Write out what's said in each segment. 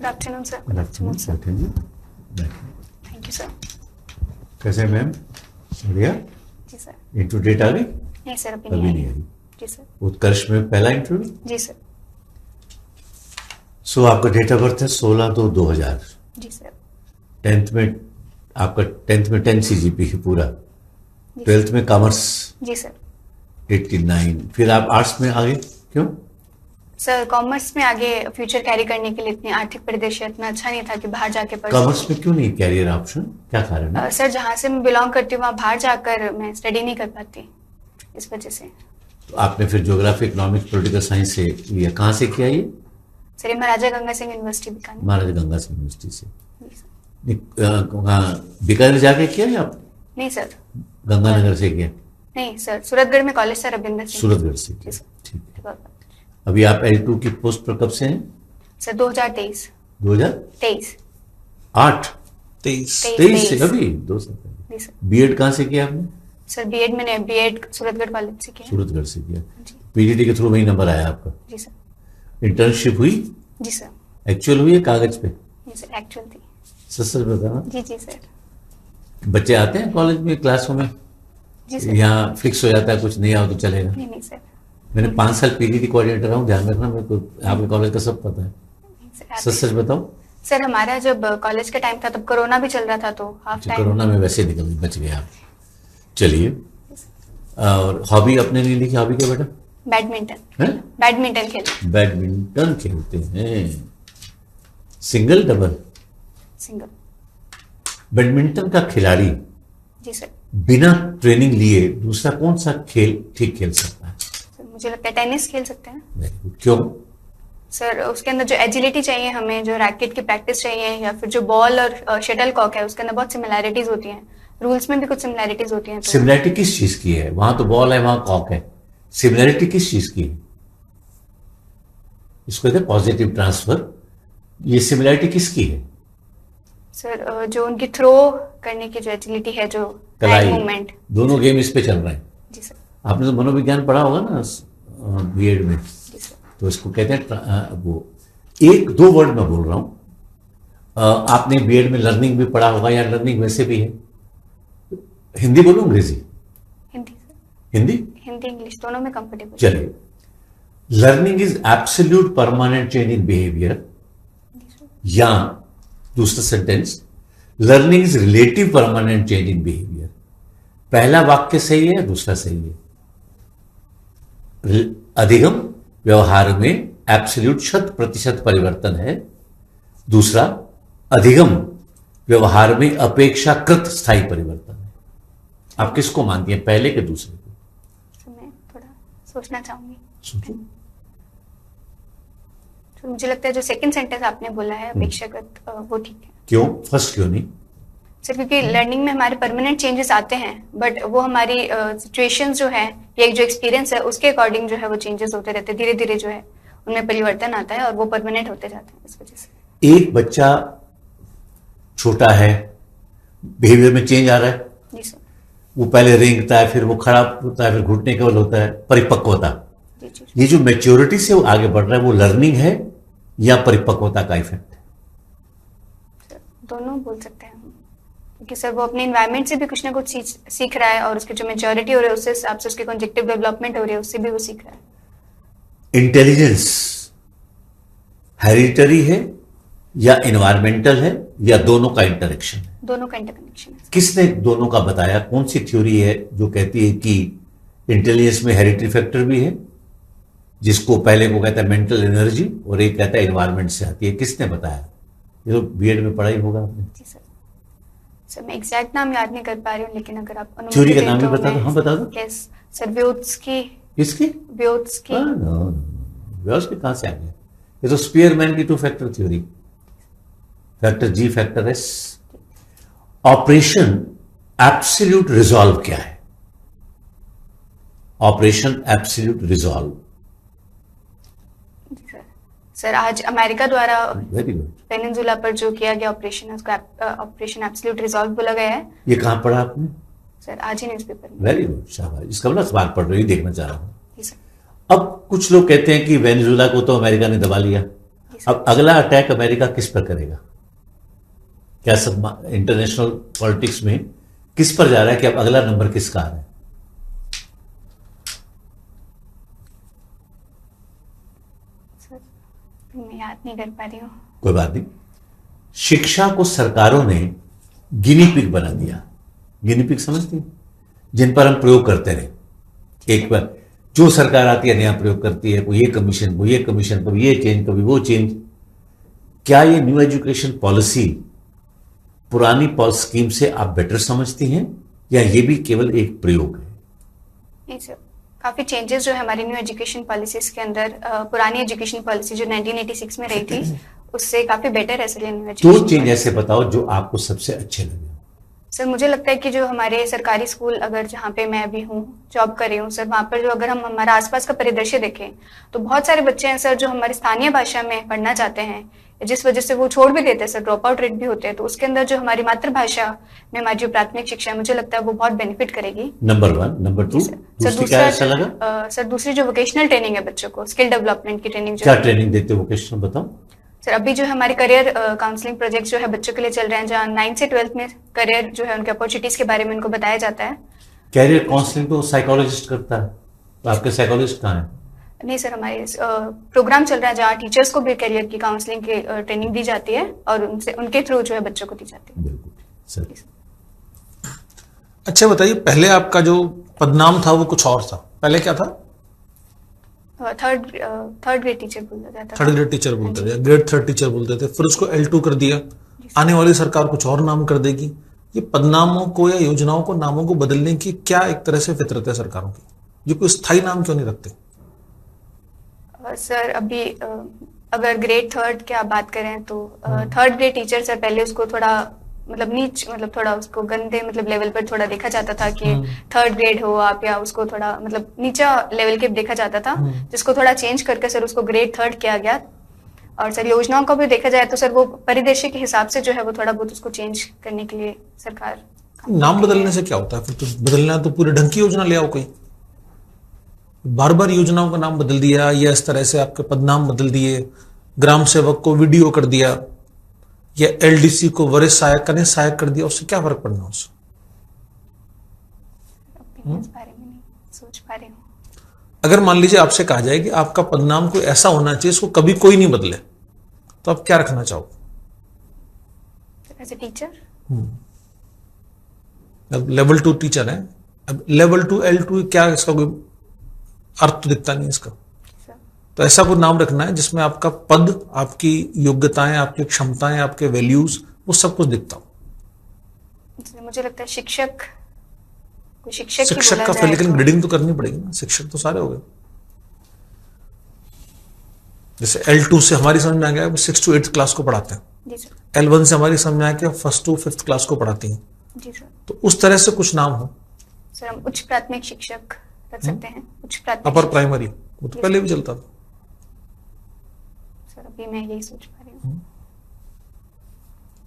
Good afternoon sir. Good afternoon sir. बैठिए। Thank you sir. कैसे हैं मैम? बढ़िया। जी सर। इंटरव्यू डेट आ गई? नहीं सर, अभी अभी नहीं नहीं आई। जी सर। उत्कर्ष में पहला इंटरव्यू? जी सर। सो आपका डेट ऑफ बर्थ है 16/2/2000। जी सर। 10th में आपका 10th में 10 CGP है पूरा। जी 12th में कॉमर्स जी सर। 89। फिर आप आर्ट्स में आ गए, क्यों? सर कॉमर्स में आगे फ्यूचर कैरी करने के लिए इतनी आर्थिक परिदृश्य इतना अच्छा नहीं था कि बाहर जाके पढ़ कॉमर्स सकूं। में क्यों नहीं कैरियर ऑप्शन, क्या कारण है? सर जहाँ से मैं बिलोंग करती हूँ वहाँ बाहर जाकर मैं स्टडी नहीं कर पाती, इस वजह से। तो आपने फिर ज्योग्राफी, इकोनॉमिक्स, पॉलिटिकल साइंस से लिया, कहाँ से किया ये? सर ये महाराजा गंगा सिंह यूनिवर्सिटी बीकानेर। महाराजा गंगा सिंह यूनिवर्सिटी से। जी सर। बीकानेर जाके किया या आप नहीं सर। गंगानगर से किया? नहीं सर, सूरतगढ़ में कॉलेज सर रविंद्र सिंह। सूरतगढ़ से जी किया, सर। ठीक है। बहुत- अभी आप L2 की पोस्ट पर कब से हैं? सर 2023। 2008? 23 23 से अभी 2 साल पहले। जी सर। बीएड कहाँ से किया आपने? सर बीएड मैंने बीएड सूरतगढ़ कॉलेज से किया। सूरतगढ़ से किया। जी पीजीटी के थ्रू वही नंबर आया आपका? जी सर। इंटर्नशिप हुई? जी सर। एक्चुअल हुई है कागज पे? जी सर, एक्चुअल थी। सच बताना। जी जी सर। बच्चे आते हैं कॉलेज में, क्लासों में? जी सर। यहाँ फिक्स हो जाता है कुछ नहीं आओ तो चलेगा? नहीं नहीं सर। मैंने 5 साल पीजीटी कोऑर्डिनेटर रहा हूँ, ध्यान रखना, मेरे को आपके कॉलेज का सब पता है। नहीं सर, सच बताओ। सर हमारा जब कॉलेज का टाइम था तब कोरोना भी चल रहा था, तो हाफ टाइम। कोरोना में वैसे निकल बच गए आप। चलिए, और हॉबी अपने नहीं लिखी, हॉबी क्या बेटा? बैडमिंटन। हैं? बैडमिंटन खेल। बैडमिंटन खेलते हैं। Single, double? सिंगल। बैडमिंटन का खिलाड़ी जी सर। बिना ट्रेनिंग लिए दूसरा कौन सा खेल ठीक खेल सकता है? सर मुझे लगता है टेनिस खेल सकते हैं। Very good. क्यों? सर उसके अंदर जो एजिलिटी चाहिए हमें, जो रैकेट की प्रैक्टिस चाहिए, या फिर जो बॉल और शटल कॉक है उसके अंदर बहुत सिमिलैरिटीज होती हैं। रूल्स में भी कुछ सिमिलैरिटीज होती हैं, तो सिमिलैरिटी किस चीज की है? वहां तो बॉल है, वहां कॉक है। सिमिलैरिटी किस चीज की है? इसको कहते हैं पॉजिटिव ट्रांसफर। ये सिमिलैरिटी किसकी है? सर जो उनकी थ्रो करने की जो एजिलिटी है, जो कलाई, मूवमेंट। दोनों गेम इस पे चल रहे हैं। जी सर। आपने तो मनोविज्ञान पढ़ा होगा ना बीएड में? जी सर। तो इसको कहते हैं वो 1-2 वर्ड में बोल रहा हूं। आपने बीएड में लर्निंग भी पढ़ा होगा, या लर्निंग वैसे भी है? हिंदी बोलूं अंग्रेजी? हिंदी सर। हिंदी? हिंदी इंग्लिश दोनों में कंफर्टेबल। चलिए, learning is absolute permanent change in behaviour, या दूसरा sentence, learning is relative permanent change in behaviour. पहला वाक्य सही है, दूसरा सही है। अधिगम व्यवहार में एब्सोल्यूट 100% परिवर्तन है। दूसरा, अधिगम व्यवहार में अपेक्षाकृत स्थायी परिवर्तन है। आप किसको मानती हैं, पहले के दूसरे को? सर मैं थोड़ा सोचना चाहूंगी। सोचो। तो मुझे लगता है जो सेकंड सेंटेंस आपने बोला है अपेक्षाकृत, वो ठीक है। क्यों? फर्स्ट क्यों नहीं? सर क्योंकि लर्निंग में हमारे परमानेंट चेंजेस आते हैं, बट वो हमारी सिचुएशंस जो है, या जो एक्सपीरियंस है उसके अकॉर्डिंग जो है वो चेंजेस होते रहते हैं, धीरे धीरे जो है उनमें परिवर्तन आता है और वो परमानेंट होते जाते हैं, इस वजह से। एक बच्चा छोटा है, बिहेवियर में चेंज आ रहा है, जी सर। वो पहले रेंगता है, फिर वो खड़ा होता है, फिर घुटने के बल होता है, परिपक्वता। जी जी। ये जो मैच्योरिटी से वो आगे बढ़ रहा है, वो लर्निंग है या परिपक्वता का इफेक्ट है? सर दोनों बोल सकते हैं हम, क्योंकि सर वो अपने इन्वायरमेंट से भी कुछ ना कुछ सीख रहा है, और उसकी जो मैच्योरिटी हो रही है उससे हिसाब से उसकी कॉन्जेक्टिव डेवलपमेंट हो रही है, उससे भी वो सीख रहा है। इंटेलिजेंस हेरिडिटरी है या इन्वायरमेंटल है, या दोनों का इंटरेक्शन है? दोनों का इंटरकनेक्शन है। किसने दोनों का बताया? कौन सी थ्योरी है जो कहती है कि इंटेलिजेंस में हेरिडिटरी फैक्टर भी है, जिसको पहले को कहता है मेंटल एनर्जी, और एक कहता है इन्वायरमेंट से आती है? किसने बताया? ये तो बीएड में पढ़ाई होगा आपने। जी सर। सर मैं एग्जैक्ट नाम याद नहीं कर पा रही हूँ, लेकिन अगर आप अनुमति थ्योरी का दें नाम भी तो बता दो। मैं- हाँ बता दो। Yes sir, Vygotsky. किसकी? व्योत्स्की। व्यवस्थित कहां से आ गया? ये तो स्पीयरमैन की 2 factor theory, factor G, factor S. Operation absolute resolve क्या है? Operation absolute resolve. जी सर। सर आज अमेरिका द्वारा वेरी गुड। पेनिनसुला पर जो किया गया ऑपरेशन है उसको ऑपरेशन एब्सोल्यूट रिजॉल्व बोला गया है। ये कहां पढ़ा आपने? सर आज ही न्यूज़पेपर में। वेरी गुड, शाबाश। इसका मतलब अखबार पढ़ रही, देखना चाह रहा हूं। जी सर। अब कुछ लोग कहते हैं कि वेनेजुला को तो अमेरिका ने दबा लिया। जी अब अगला अटैक अमेरिका किस पर करेगा? क्या सब इंटरनेशनल पॉलिटिक्स में किस पर जा रहा है कि अब अगला नंबर किसका आ रहा है? सर मैं याद नहीं कर पा रही हूँ। कोई बात नहीं। शिक्षा को सरकारों ने गिनी पिग बना दिया। गिनी पिग समझती हैं? जिन पर हम प्रयोग करते रहे। एक बार जो सरकार आती है नया प्रयोग करती है, कोई ये कमीशन, वो ये कमीशन, कभी ये चेंज, कभी वो चेंज। क्या ये न्यू एजुकेशन पॉलिसी पुरानी स्कीम से आप बेटर समझती हैं या ये भी केवल एक प्रयोग है? नहीं सर, काफी चेंजेस जो है हमारी न्यू एजुकेशन पॉलिसीज के अंदर, पुरानी एजुकेशन पॉलिसी जो 1986 में रही थी उससे काफी बेटर है सर ये न्यू दो एजुकेशन चेंज ऐसे बताओ जो आपको सबसे अच्छे लगे। सर मुझे लगता है कि जो हमारे सरकारी स्कूल, अगर जहाँ पे मैं अभी हूँ, जॉब कर रही हूँ सर, वहाँ पर जो अगर हम हमारा आसपास का परिदृश्य देखें तो बहुत सारे बच्चे हैं सर जो हमारी स्थानीय भाषा में पढ़ना चाहते हैं, जिस वजह से वो छोड़ भी देते हैं सर, ड्रॉप आउट रेट भी होते हैं। तो उसके अंदर जो हमारी मातृभाषा में हमारी जो प्राथमिक शिक्षा है, मुझे लगता है वो बहुत बेनिफिट करेगी। नंबर 1। नंबर 2 दूसरी क्या ऐसा लगा? सर दूसरी जो वोकेशनल ट्रेनिंग है बच्चों को, स्किल डेवलपमेंट की ट्रेनिंग क्या ट्रेनिंग देते हो वोकेशनल, बताओ सर। अभी जो हमारे करियर काउंसलिंग प्रोजेक्ट जो है बच्चों के लिए चल रहे हैं, जहाँ 9 से 12th में करियर जो है उनके अपॉर्चुनिटीज के बारे में उनको बताया जाता है। कैरियर काउंसलिंग तो साइकोलॉजिस्ट करता है, तो आपके साइकोलॉजिस्ट कहाँ है? नहीं सर, हमारे प्रोग्राम चल रहा है जहाँ टीचर्स को भी करियर की काउंसलिंग की ट्रेनिंग दी जाती है और उनके थ्रू जो है बच्चों को दी जाती है। बिल्कुल सर। अच्छा बताइए, पहले आपका जो पदनाम था वो कुछ और था, पहले क्या था? थर्ड ग्रेड टीचर बोला जाता था। थर्ड ग्रेड टीचर बोलते थे, ग्रेड 3 टीचर बोलते थे, फिर उसको L2 कर दिया। आने वाली सरकार कुछ और नाम कर देगी। ये पदनामों को या योजनाओं को, नामों को बदलने की क्या एक तरह से फितरत है सरकारों की? ये कोई स्थायी नाम क्यों नहीं रखते? सर अभी अगर ग्रेड 3 की आप बात करें तो थर्ड ग्रेड टीचर सर पहले उसको थोड़ा मतलब नीच, मतलब थोड़ा उसको गंदे मतलब लेवल पर थोड़ा देखा जाता था कि थर्ड ग्रेड हो आप, या उसको थोड़ा मतलब नीचा लेवल के देखा जाता था, जिसको थोड़ा चेंज करके सर उसको ग्रेड 3 किया गया। और सर योजनाओं को भी देखा जाए तो सर वो परिदृश्य के हिसाब से जो है वो थोड़ा बहुत उसको चेंज करने के लिए सरकार। नाम बदलने से क्या होता है? फिर तो बदलना तो पूरे ढंग की योजना ले आओ कोई। बार बार योजनाओं का नाम बदल दिया या इस तरह से आपके पदनाम बदल दिए, ग्राम सेवक को वीडियो कर दिया या LDC को वरिष्ठ सहायक का सहायक कर दिया, उससे क्या फर्क पड़ना उससे? इस बारे में नहीं सोच पा रही हूँ। अगर मान लीजिए आपसे कहा जाए कि आपका पदनाम कोई ऐसा होना चाहिए इसको कभी कोई नहीं बदले, तो आप क्या रखना चाहोगे? एज ए टीचर अब लेवल 2 टीचर है, अब लेवल 2 L2 क्या, इसका कोई अर्थ तो दिखता नहीं इसका। तो ऐसा कोई नाम रखना है जिसमें आपका पद, आपकी योग्यताएं, आपकी क्षमताएं, आपके वैल्यूज, वो सब कुछ दिखता हो। मुझे लगता है शिक्षक, कोई शिक्षक का फिर लेकिन ग्रेडिंग तो करनी पड़ेगी ना, शिक्षक तो सारे हो गए। जैसे L2 से हमारी समझ में आ गया 6 to 8th क्लास को पढ़ाते हैं, जी सर। L1 से हमारी समझ में आया कि 1st to 5th क्लास को पढ़ाती हैं, जी सर। तो उस तरह से कुछ नाम हो। सर हम उच्च प्राथमिक शिक्षक रख सकते हैं, उच्च प्राथमिक अपर प्राइमरी, वो तो पहले भी चलता था। सर अभी मैं यही सोच पा रही हूँ।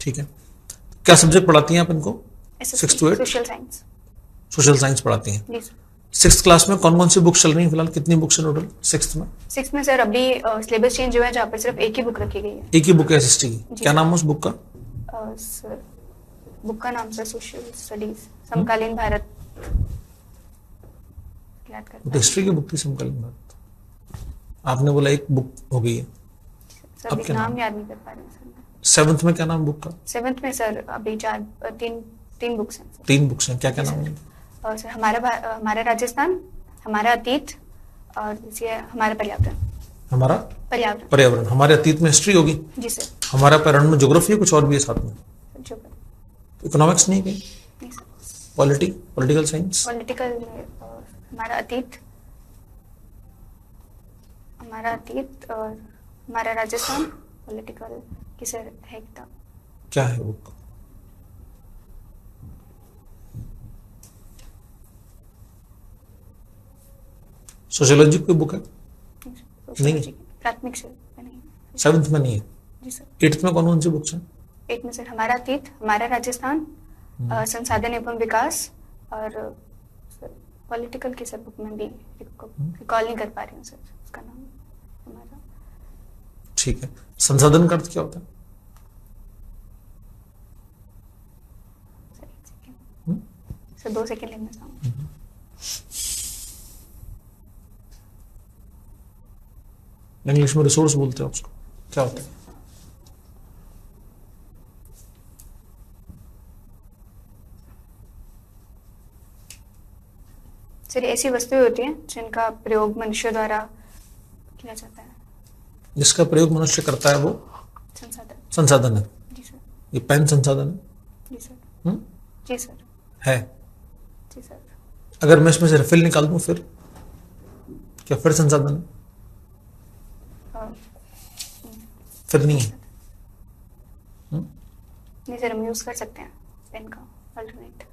ठीक है, क्या सब्जेक्ट पढ़ाती हैं आप इनको? 6 to 8 social science. Social science पढ़ाती हैं। जी सर। 6th क्लास में कौन कौन सी बुक्स चल रही हैं फिलहाल? कितनी बुक्स है टोटल 6th में? 6th में सर अभी सिलेबस चेंज हुआ है जहाँ पर सिर्फ एक ही बुक रखी गई है। एक ही बुक है SST की, क्या नाम है उस बुक का? सर बुक का नाम सर सोशल स्टडीज समकालीन भारत। याद करता वो तो हिस्ट्री की बुक थी, समकालीन भारत। आपने बोला एक बुक हो गई है, सर अब अभी क्या नाम? नाम याद नहीं कर पा रही हूँ सर। 7th में क्या नाम बुक का? 7th में सर अभी तीन बुक्स हैं सर। 3 बुक्स हैं, क्या क्या नाम है? और सर हमारा राजस्थान, हमारा अतीत, और जैसे हमारा पर्यावरण। हमारा पर्यावरण। पर्यावरण, हमारे अतीत में हिस्ट्री होगी, जी सर। हमारा पर्यावरण में ज्योग्राफी है, कुछ और भी है साथ में? जो इकोनॉमिक्स नहीं कहीं? नहीं सर। Political science? पॉलिटिकल में हमारा अतीत और हमारा राजस्थान पॉलिटिकल की सर है किताब। क्या है बुक? सोशियोलॉजी की बुक है? नहीं। प्राथमिक से नहीं। 7th में नहीं है? जी सर। 8th में कौन कौन सी बुक्स हैं? 8th में सर हमारा अतीत, हमारा राजस्थान, संसाधन एवं विकास, और पॉलिटिकल की सर बुक में भी रिकॉल नहीं कर पा रही हूँ सर उसका नाम हमारा। ठीक है, संसाधन का अर्थ क्या होता है? सर 2 सेकंड लेना चाहूँगा। इंग्लिश में रिसोर्स बोलते हैं उसको, क्या होता है? सर ऐसी वस्तुएं होती हैं जिनका प्रयोग मनुष्य द्वारा किया जाता है। जिसका प्रयोग मनुष्य करता है वो संसाधन। संसाधन है। जी सर। ये पेन संसाधन है? जी सर। हम्म? जी सर। है। जी सर। अगर मैं इसमें से रिफिल निकाल दूं फिर क्या फिर संसाधन है? और फिर नहीं है। नहीं सर, हम यूज कर सकते हैं पेन का अल्टरनेट।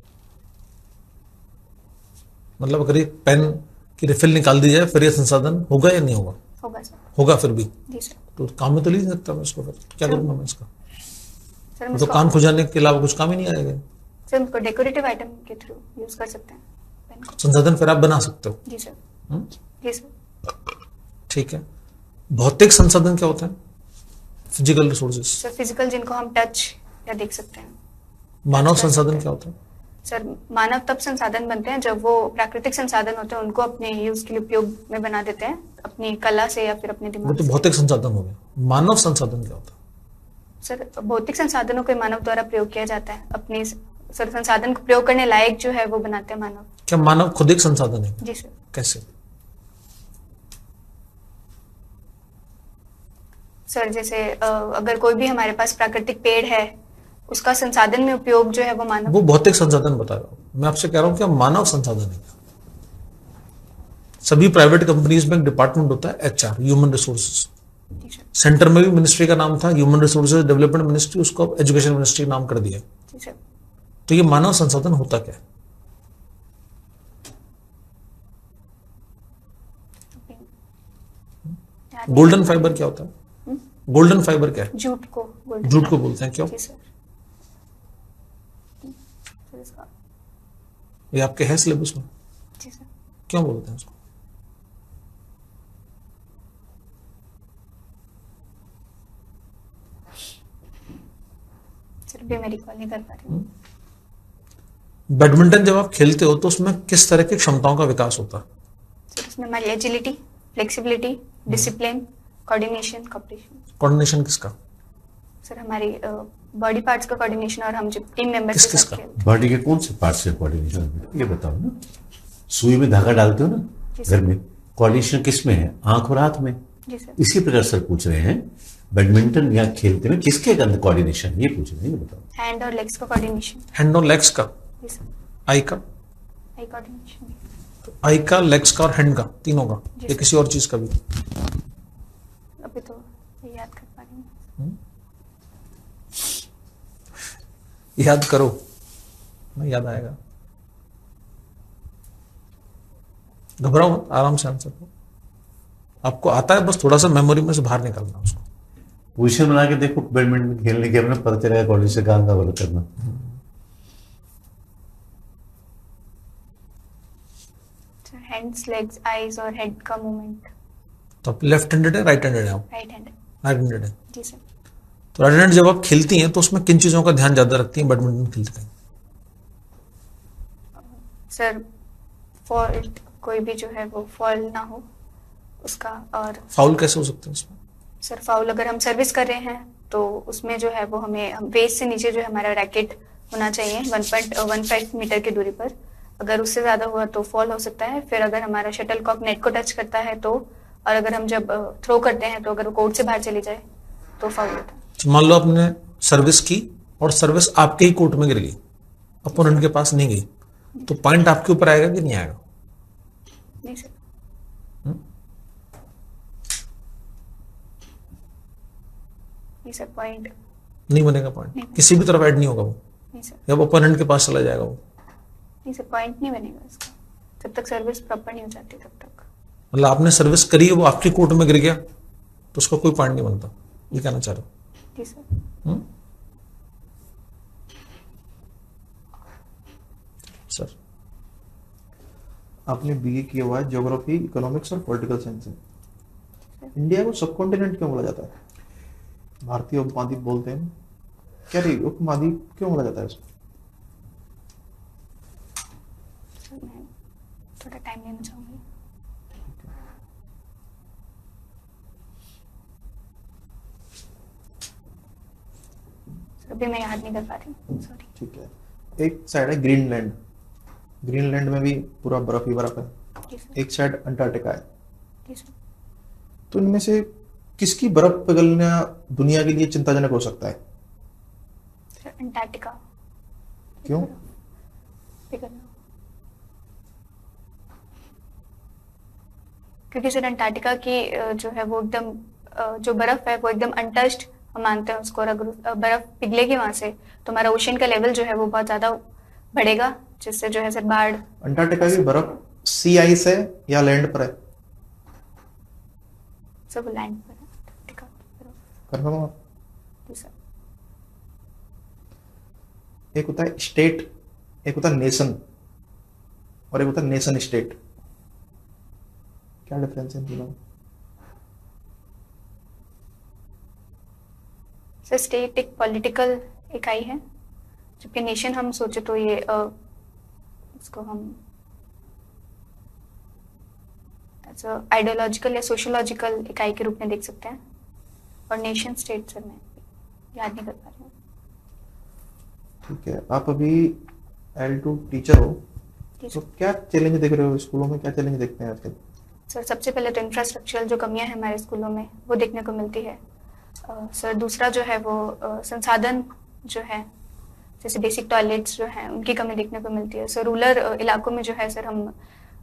मतलब अगर ये पेन की रिफिल निकाल दी जाए फिर ये संसाधन होगा या नहीं होगा? होगा सर। होगा फिर भी। जी सर। तो काम में तो ले नहीं सकता मैं इसको, फिर क्या करूंगा मैं इसका? सर हम तो कान खुजाने के अलावा कुछ काम ही नहीं आएगा। सर उसको डेकोरेटिव आइटम के थ्रू यूज कर सकते हैं पेन को। संसाधन फिर आप बना सकते हो। जी सर। हम्म? जी सर। ठीक है। भौतिक संसाधन क्या होता है? Physical resources. सर फिजिकल, जिनको हम टच या देख सकते हैं। मानव संसाधन क्या होता है? सर मानव तब संसाधन बनते हैं जब वो प्राकृतिक संसाधन होते हैं उनको अपने यूज के लिए उपयोग में बना देते हैं, अपनी कला से या फिर अपने वो दिमाग तो से। भौतिक संसाधन हो गया। मानव संसाधन क्या होता है? सर भौतिक संसाधनों को मानव द्वारा प्रयोग किया जाता है, अपने सर संसाधन को प्रयोग करने लायक जो है वो बनाते हैं मानव। क्या मानव खुद एक संसाधन है? जी सर। कैसे? सर जैसे अगर कोई भी हमारे पास प्राकृतिक पेड़ है, उसका संसाधन में उपयोग जो है वो मानव। वो भौतिक संसाधन बता रहा हूं मैं आपसे, कह रहा हूं क्या मानव संसाधन है? सभी प्राइवेट कंपनीज में एक डिपार्टमेंट होता है HR, ह्यूमन रिसोर्सेज। जी सर। सेंटर में भी मिनिस्ट्री का नाम था ह्यूमन रिसोर्सेज डेवलपमेंट मिनिस्ट्री, उसको एजुकेशन मिनिस्ट्री नाम कर दिया। जी सर। तो ये मानव संसाधन होता क्या है? गोल्डन फाइबर क्या होता है? गोल्डन फाइबर क्या है? जूट को golden जूट को fiber। बोलते हैं, क्यों? जी सर। सर इसका। ये आपके है सिलेबस में? जी सर। क्यों बोलते हैं उसको? सर भी मैं रिकॉल नहीं कर पा रही हूँ। बैडमिंटन जब आप खेलते हो तो उसमें किस तरह की क्षमताओं का विकास होता है? सर उसमें हमारी agility, flexibility, discipline, coordination, cooperation. Coordination किसका? सर हमारी बॉडी पार्ट्स का कोऑर्डिनेशन, और हम जब टीम मेंबर्स के किस साथ का? खेलते बॉडी के कौन से पार्ट से कोऑर्डिनेशन? ये बताओ ना। सुई में धागा डालते हो ना जी सर। घर में, कोऑर्डिनेशन किस में है? आंख और हाथ में। हैं। जी सर। इसी प्रकार सर पूछ रहे हैं बैडमिंटन या खेलते में किसके अंदर कोऑर्डिनेशन, ये पूछ रहे हैं, ये बताओ। हैंड और लेग्स का कोऑर्डिनेशन। हैंड और लेग्स का? जी सर। आई का? Eye coordination. तो आई का, लेग्स का और हैंड का, तीनों का? जी या सर। किसी और चीज का भी? अभी तो ये याद कर पा रही हूँ। याद करो, नहीं याद आएगा। घबराओ मत, आराम से आंसर करो। आपको आता है, बस थोड़ा सा मेमोरी में से बाहर निकालना उसको। पोजीशन बना के देखो बैडमिंटन खेलने के, अपना पता चलेगा कोऑर्डिनेशन कहाँ का वर्क करना। सर हैंड्स, लेग्स, आईज और हेड का मूवमेंट। तो आप लेफ्ट हैंडेड है, राइट हैंडेड है? आप राइट हैंड। राइट हैंडेड है। जी सर। तो राइट हैंड जब आप खेलती हैं तो उसमें किन चीजों का ध्यान ज्यादा रखती हैं बैडमिंटन खेलते हैं? सर फॉल्ट, कोई भी जो है वो फॉल ना हो उसका। और फाउल कैसे हो सकते हैं इसमें? सर फाउल अगर हम सर्विस कर रहे हैं तो उसमें जो है वो हमें वेस्ट से नीचे जो है हमारा रैकेट होना चाहिए 1.15 मीटर की दूरी पर। अगर उससे ज्यादा हुआ तो फॉल हो सकता है। फिर अगर हमारा शटल कॉक नेट को टच करता है तो, और अगर हम जब थ्रो करते हैं तो अगर वो कोर्ट से बाहर चली जाए तो फाउल होता है। तो मान लो आपने सर्विस की और सर्विस आपके ही कोर्ट में गिर गई, अपोनेंट के पास नहीं गई, तो पॉइंट आपके ऊपर आएगा कि नहीं आएगा? नहीं सर। नहीं सर, पॉइंट नहीं बनेगा पॉइंट, नहीं। किसी भी तरफ ऐड नहीं होगा वो, नहीं सर। जब ओपोनेंट के पास चला जाएगा वो। नहीं सर, पॉइंट नहीं बनेगा इसका जब तक सर्विस प्रॉपर नहीं हो जाती तब तक। मतलब आपने सर्विस करी है, वो आपके कोर्ट में गिर गया तो उसका कोई पॉइंट नहीं बनता, ये कहना चाह रहे हो? जी सर। सर आपने BA किया हुआ है ज्योग्राफी, इकोनॉमिक्स और पॉलिटिकल साइंस से। इंडिया को सब कॉन्टिनेंट क्यों बोला जाता है? भारतीय उपमहाद्वीप बोलते हैं, क्या रही उपमहाद्वीप क्यों बोला जाता है उसको? सर मैं थोड़ा टाइम लेना चाहूंगी। सर अभी मैं याद नहीं कर पा रही हूँ, सॉरी। ठीक है, एक साइड है ग्रीनलैंड, ग्रीनलैंड में भी पूरा बर्फ ही बर्फ है, जी सर। एक साइड अंटार्कटिका है। जी सर। तो इनमें से किसकी बर्फ पिघलना दुनिया के लिए चिंताजनक हो सकता है? सर अंटार्कटिका क्यों? पिघलना, क्योंकि सर अंटार्कटिका की जो है वो एकदम जो बर्फ है वो एकदम अनटच्ड हम मानते हैं उसको, और अगर बर्फ पिघलेगी वहां से तो हमारा ओशन का लेवल जो है वो बहुत ज्यादा बढ़ेगा, जिससे जो है सर बाढ़। अंटार्कटिका की बर्फ सी आइस है या लैंड पर है? सर वो लैंड पर है अंटार्कटिका की बर्फ। कंफर्म हो? जी सर। एक होता है स्टेट, एक होता है नेशन, और एक होता है नेशन स्टेट। क्या डिफरेंस है इन दोनों में? सर स्टेट एक पॉलिटिकल इकाई है, जबकि नेशन हम सोचे तो ये इसको हम आइडियोलॉजिकल या सोशियोलॉजिकल इकाई के रूप में देख सकते हैं, और नेशन स्टेट सर मैं याद नहीं कर पा रही हूँ। ठीक है, आप अभी L2 टीचर हो, जी तो सर। क्या चैलेंज देख रहे हो स्कूलों में? क्या चैलेंज देखते हैं आजकल? सर सबसे पहले तो इंफ्रास्ट्रक्चरल जो कमियां हैं हमारे स्कूलों में वो देखने को मिलती है। सर दूसरा जो है वो संसाधन जो है, जैसे बेसिक टॉयलेट्स जो हैं उनकी कमी देखने को मिलती है। सर रूरल इलाकों में जो है सर हम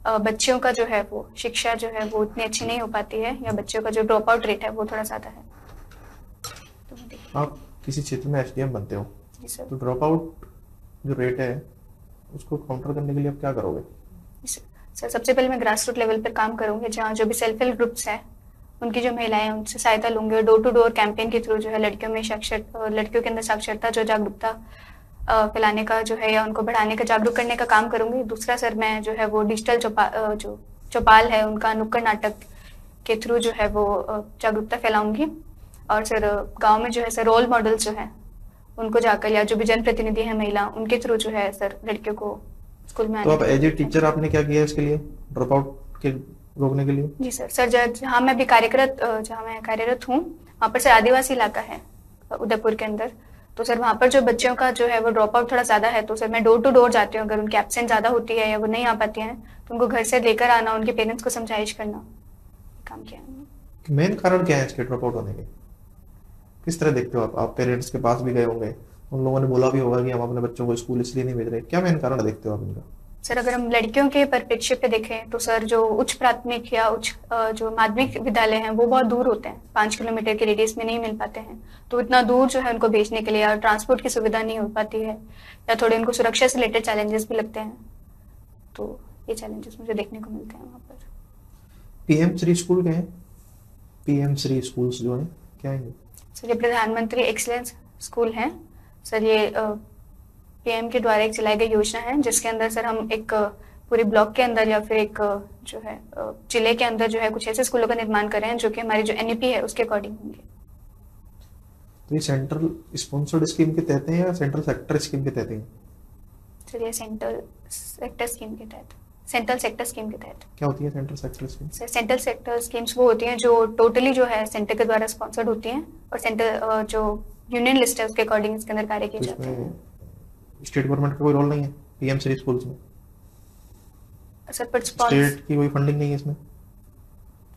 बच्चियों का जो है वो शिक्षा जो है वो उतनी अच्छी नहीं हो पाती है, या बच्चों का जो ड्रॉप आउट रेट है वो थोड़ा ज़्यादा है। तो वो देखिए। आप किसी क्षेत्र में SDM बनते हो, जी सर। तो ड्रॉप आउट जो रेट है उसको काउंटर करने के लिए आप क्या करोगे? जी सर, सबसे पहले मैं ग्रास रूट लेवल पर काम करूंगी, जहाँ जो भी सेल्फ हेल्प ग्रुप्स हैं उनकी जो महिलाएं हैं उनसे सहायता लूंगी, और डोर टू डोर कैंपेन के थ्रू जो है लड़कियों के अंदर साक्षरता जो जागरूकता फैलाने का जो है या उनको बढ़ाने का, जागरूक करने का काम करूंगी। दूसरा सर मैं जो है वो डिजिटल जो चौपाल है उनका नुक्कड़ नाटक के थ्रू जो है वो जागरूकता फैलाऊंगी। और सर गांव में जो है सर रोल मॉडल्स जो है उनको जाकर, या जो भी जनप्रतिनिधि है महिला, उनके थ्रू जो है सर लड़कियों को स्कूल में तो आने आप एज ए टीचर आपने क्या किया इसके लिए, ड्रॉप आउट के रोकने के लिए? जी सर जहाँ मैं भी कार्यरत हूँ वहाँ पर सर आदिवासी इलाका है उदयपुर के अंदर। तो सर वहाँ पर जो बच्चों का जो है वो ड्रॉप आउट थोड़ा ज़्यादा है, तो सर मैं डोर टू डोर जाती हूँ। अगर उनकी एब्सेंट ज़्यादा होती है या वो नहीं आ पाती हैं तो उनको घर से लेकर आना, उनके पेरेंट्स को समझाइश करना, काम किया है। मेन कारण क्या है इसके ड्रॉप आउट होने के? किस तरह देखते हो आप पेरेंट्स के पास भी गए होंगे, उन लोगों ने बोला भी होगा कि हम अपने बच्चों को स्कूल इसलिए नहीं भेज रहे, क्या मेन कारण देखते हो आप इनका? सर अगर हम लड़कियों के परिप्रेक्ष्य पे देखें तो सर जो उच्च प्राथमिक या जो माध्यमिक विद्यालय हैं वो बहुत दूर होते हैं, 5 किलोमीटर के रेडियस में नहीं मिल पाते हैं। तो इतना दूर जो है उनको भेजने के लिए ट्रांसपोर्ट की सुविधा नहीं हो पाती है, या थोड़े उनको सुरक्षा से रिलेटेड चैलेंजेस भी लगते हैं। तो ये चैलेंजेस मुझे देखने को मिलते हैं वहाँ पर। PM3 स्कूल क्या है? PM3 स्कूल्स जो है क्या है? सर ये प्रधानमंत्री एक्सीलेंस स्कूल हैं। सर ये PM के द्वारा एक चलाई गई योजना है, जिसके अंदर सर हम एक पूरे ब्लॉक के अंदर या फिर एक जो है जिले के अंदर जो है कुछ ऐसे स्कूलों का निर्माण कर रहे हैं जो कि हमारी जो NEP है उसके अकॉर्डिंग होंगे। तो ये सेंट्रल स्पॉन्सर्ड स्कीम के तहत है या सेंट्रल सेक्टर स्कीम के तहत है? सर ये सेंट्रल सेक्टर स्कीम के तहत। सेंट्रल सेक्टर स्कीम के तहत। क्या होती है central sector scheme? Sir central sector schemes वो होती हैं जो टोटली जो है सेंटर के द्वारा स्पॉन्सर्ड होती हैं, और सेंटर जो यूनियन लिस्ट है उसके अकॉर्डिंग इसके अंदर कार्य किए तो जाते हैं। इसमें स्टेट गवर्नमेंट का कोई रोल नहीं है PM3 स्कूल्स में? सर पर स्टेट की कोई फंडिंग नहीं है इसमें?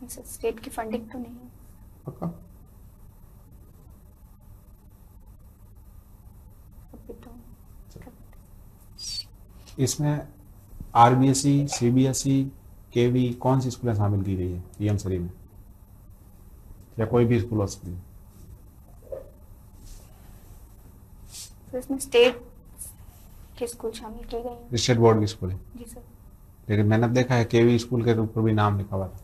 स्टेट की फंडिंग तो नहीं है। पक्का? अभी तो इसमें RBSE, CBSE, KV कौन सी स्कूलें शामिल की गई है PM3 में, या कोई भी स्कूल हो सकती है? तो इसमें स्टेट के स्कूल शामिल किए गए हैं। स्टेट बोर्ड की स्कूल है, जी सर। लेकिन मैंने देखा है KV स्कूल के ऊपर भी नाम लिखा हुआ था।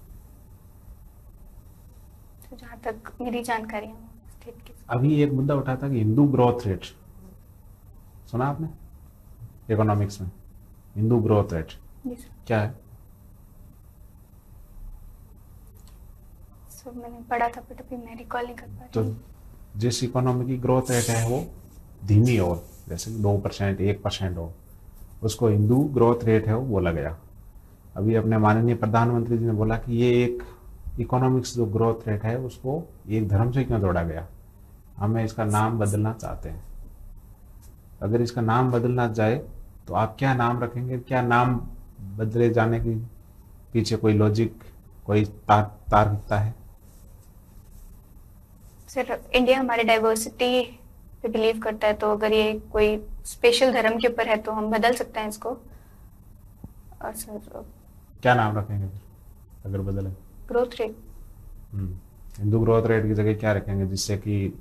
तो जहाँ तक मेरी जानकारी है स्टेट के। अभी एक मुद्दा उठा था कि हिंदू ग्रोथ रेट, सुना आपने? इकोनॉमिक्स में हिंदू ग्रोथ रेट जी सर। क्या है? सर मैंने पढ़ा था बट अभी मैं रिकॉल नहीं कर पा तो रही हूँ। जिस इकोनॉमी की ग्रोथ रेट है वो धीमी हो, जैसे 2%, 1% हो, उसको हिंदू ग्रोथ रेट है वो बोला गया। अभी अपने माननीय प्रधानमंत्री जी ने बोला कि ये एक इकोनॉमिक्स जो ग्रोथ रेट है उसको एक धर्म से क्यों जोड़ा गया, हमें इसका नाम बदलना चाहते हैं। अगर इसका नाम बदलना जाए तो आप क्या नाम रखेंगे, क्या नाम बदले जाने के पीछे कोई लॉजिक, कोई तार्किकता है? सर इंडिया हमारे डाइवर्सिटी पे बिलीव करता है, तो अगर ये कोई स्पेशल धर्म के ऊपर है तो हम बदल सकते हैं इसको। और सर क्या नाम रखेंगे फिर अगर बदले? Growth rate. Hindu growth rate की जगह क्या रखेंगे जिससे कि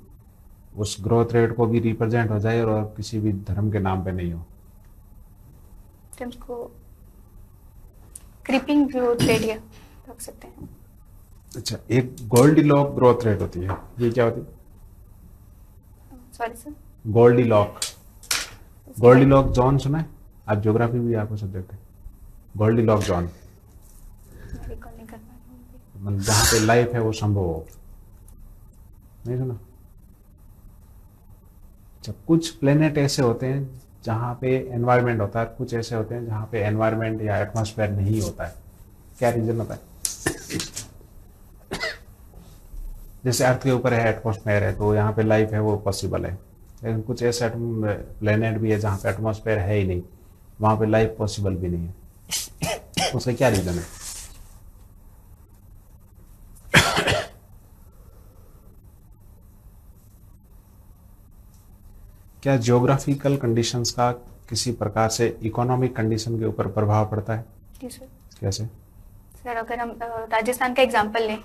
उस ग्रोथ रेट को भी रिप्रेजेंट हो जाए और किसी भी धर्म के नाम पे नहीं हो? तो हमको क्रीपिंग ग्रोथ रेट या रख सकते हैं। अच्छा, एक गोल्डीलॉक ग्रोथ रेट होती है, ये क्या होती है? Sorry sir. गोल्डीलॉक जोन सुना है? आप ज्योग्राफी भी आपको सब्जेक्ट है। गोल्डीलॉक जोन रिकॉल नहीं कर पा रही हूँ। मतलब जहाँ पे लाइफ है वो संभव हो, नहीं सुना? अच्छा, कुछ प्लेनेट ऐसे होते हैं जहाँ पे एनवायरनमेंट होता है, कुछ ऐसे होते हैं जहाँ पे एनवायरनमेंट या एटमॉस्फेयर नहीं होता है। क्या रीजन होता है? जैसे अर्थ के ऊपर है एटमॉस्फेयर है तो यहाँ पे लाइफ है वो पॉसिबल है, लेकिन कुछ ऐसे प्लेनेट भी है जहाँ पे एटमॉस्फेयर है ही नहीं, वहाँ पे लाइफ पॉसिबल भी नहीं है। उसका क्या रीजन है? क्या जियोग्राफिकल कंडीशंस का किसी प्रकार से इकोनॉमिक कंडीशन के ऊपर प्रभाव पड़ता है? जी सर। कैसे? सर अगर हम राजस्थान का एग्जांपल लें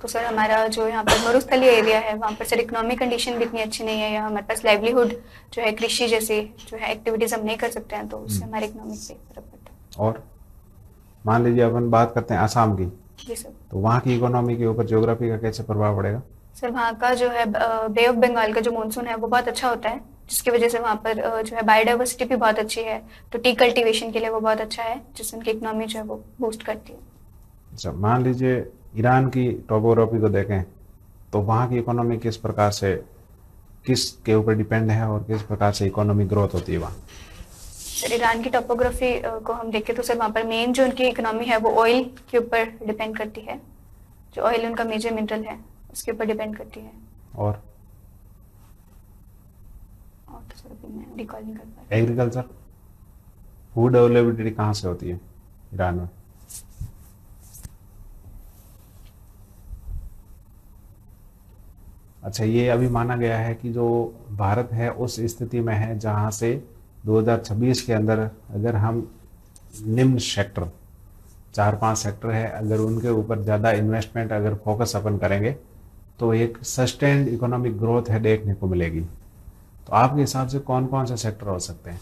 तो सर हमारा जो यहाँ पर मरुस्थलीय एरिया है वहाँ पर सर इकोनॉमिक कंडीशन भी इतनी अच्छी नहीं है, या हमारे पास लाइवलीहुड जो है कृषि जैसी जो है एक्टिविटीज हम नहीं कर सकते हैं, तो उससे हमारे इकोनॉमिक पे फर्क पड़ता है। और मान लीजिए अपन बात करते हैं आसाम की, जी सर। तो वहाँ की इकोनॉमी के ऊपर ज्योग्राफी का कैसे प्रभाव पड़ेगा? सर वहाँ का जो है बे ऑफ बंगाल का जो मानसून है वो बहुत अच्छा होता है, जिसकी वजह से वहाँ पर जो है बायोडाइवर्सिटी भी बहुत अच्छी है, तो टी कल्टीवेशन के लिए वो बहुत अच्छा है, जिससे उनकी इकोनॉमी जो है वो बूस्ट करती है। अच्छा, मान लीजिए ईरान की टोपोग्राफी को देखें तो वहाँ की इकोनॉमी किस प्रकार से, किस के ऊपर डिपेंड है और किस प्रकार से इकोनॉमिक ग्रोथ होती है वहाँ? सर ईरान की टोपोग्राफी को हम देखें तो सर वहाँ पर मेन जो उनकी इकोनॉमी है वो ऑयल के ऊपर डिपेंड करती है, जो ऑयल उनका मेजर मिनरल है उसके ऊपर डिपेंड करती है। और तो सर अभी मैं रिकॉल नहीं कर पा रही। एग्रीकल्चर, फूड अवेलेबिलिटी कहाँ से होती है ईरान में? अच्छा, ये अभी माना गया है कि जो भारत है उस स्थिति में है जहाँ से 2026 के अंदर अगर हम निम्न सेक्टर 4-5 सेक्टर है, अगर उनके ऊपर ज़्यादा इन्वेस्टमेंट अगर फोकस अपन करेंगे तो एक सस्टेन्ड इकोनॉमिक ग्रोथ है देखने को मिलेगी। तो आपके हिसाब से कौन कौन से सेक्टर हो सकते हैं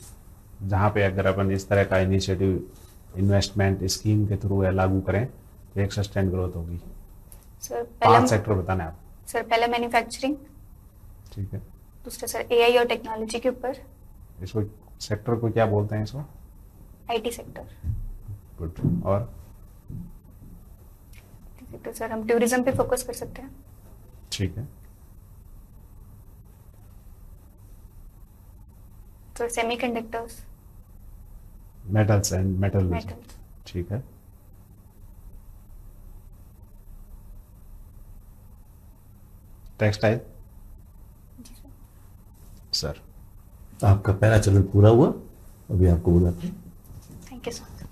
जहाँ पे अगर अपन इस तरह का इनिशिएटिव इन्वेस्टमेंट स्कीम के थ्रू लागू करें तो एक सस्टेन्ड ग्रोथ होगी? सर 5 सेक्टर बताने आप। सर पहला मैन्युफैक्चरिंग, ठीक है। दूसरा सर एआई और टेक्नोलॉजी के ऊपर, इसको सेक्टर को क्या बोलते हैं इसको? IT sector. गुड। और तो सर हम टूरिज्म पे फोकस कर सकते हैं। ठीक है। तो semiconductors, metals and metal, metals. ठीक है। टेक्सटाइल। जी सर आपका पहला चरण पूरा हुआ, अभी आपको बुलाते हैं। Sir, thank you sir.